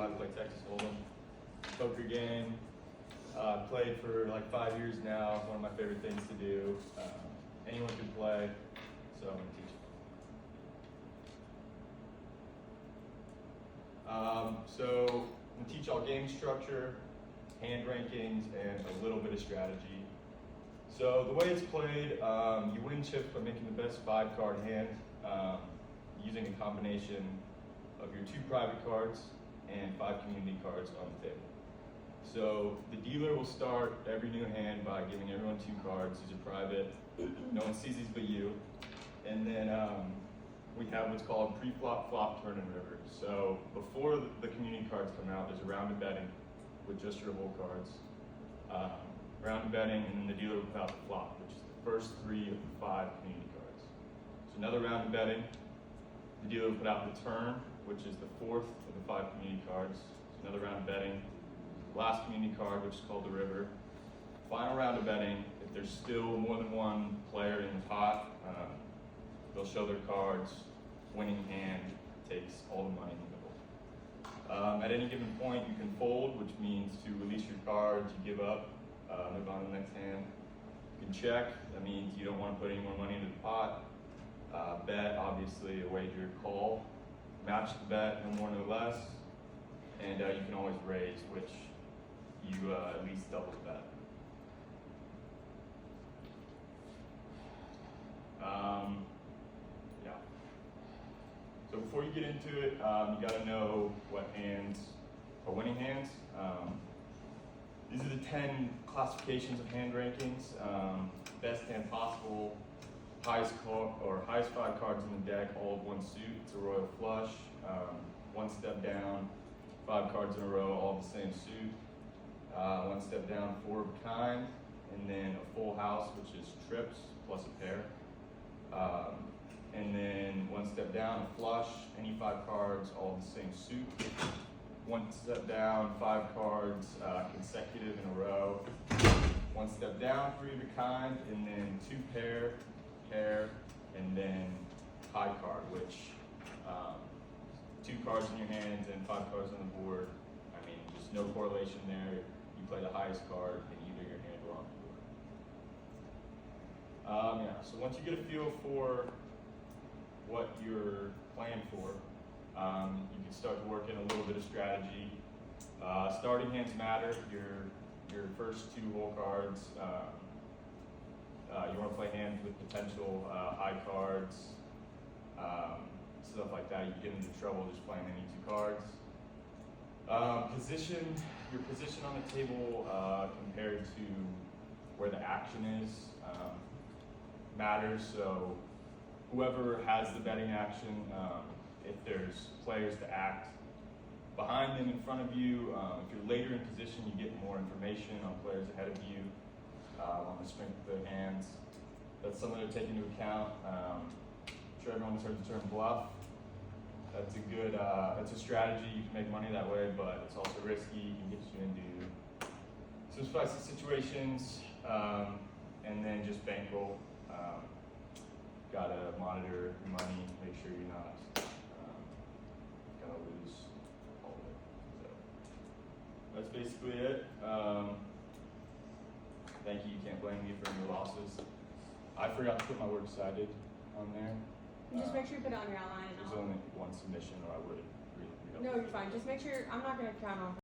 I play Texas Hold'em. Poker game. Played for like 5 years now. One of my favorite things to do. Anyone can play, so I'm gonna teach it. So I'm gonna teach all game structure, hand rankings, and a little bit of strategy. So the way it's played, you win chips by making the best 5-card hand using a combination of your 2 private cards and 5 community cards on the table. So the dealer will start every new hand by giving everyone 2 cards. These are private. No one sees these but you. And then we have what's called pre-flop, flop, turn, and river. So before the community cards come out, there's a round of betting with just your whole cards. Round of betting, and then the dealer will put out the flop, which is the first 3 of the 5 community cards. So another round of betting. The dealer will put out the turn, which is the 4th of the 5 community cards. So another round of betting. Last community card, which is called the river. Final round of betting. If there's still more than one player in the pot, they'll show their cards. Winning hand takes all the money in the middle. At any given point, you can fold, which means to release your cards, you give up, move on to the next hand. You can check, that means you don't want to put any more money into the pot. Bet, obviously, a wager, call. Match the bet, no more, no less. And you can always raise, which you at least double the bet. Yeah. So before you get into it, you got to know what hands are winning hands. These are the 10 classifications of hand rankings. Best hand possible, highest 5 cards in the deck, all of one suit. It's a royal flush. One step down, 5 cards in a row, all the same suit. One step down, 4 of a kind, and then a full house, which is trips plus a pair. And then one step down, a flush, any 5 cards, all the same suit. One step down, 5 cards consecutive in a row. One step down, 3 of a kind, and then 2 pair, and then high card, which 2 cards in your hands and 5 cards on the board. I mean, just no correlation there. You play the highest card in either your hand or on the board. Yeah, so once you get a feel for what you're playing for, you can start to work in a little bit of strategy. Starting hands matter. Your first 2 whole cards. You want to play hands with potential high cards, stuff like that. You get into trouble just playing any 2 cards. Your position on the table compared to where the action is matters. So whoever has the betting action, if there's players to act behind them, in front of you, if you're later in position, you get more information on players ahead of you, on the strength of their hands. That's something to take into account. I'm sure everyone's heard the term bluff. That's a good, that's a strategy. You can make money that way, but it's also risky. It can get you into some spicy situations, and then just bankroll. Gotta monitor your money, make sure you're not gonna lose all of it. So that's basically it. Thank you. You can't blame me for any losses. I forgot to put my works cited on there. Just make sure you put it on your outline. There's only one submission, or I would read No, you're fine. Just make sure, I'm not going to count on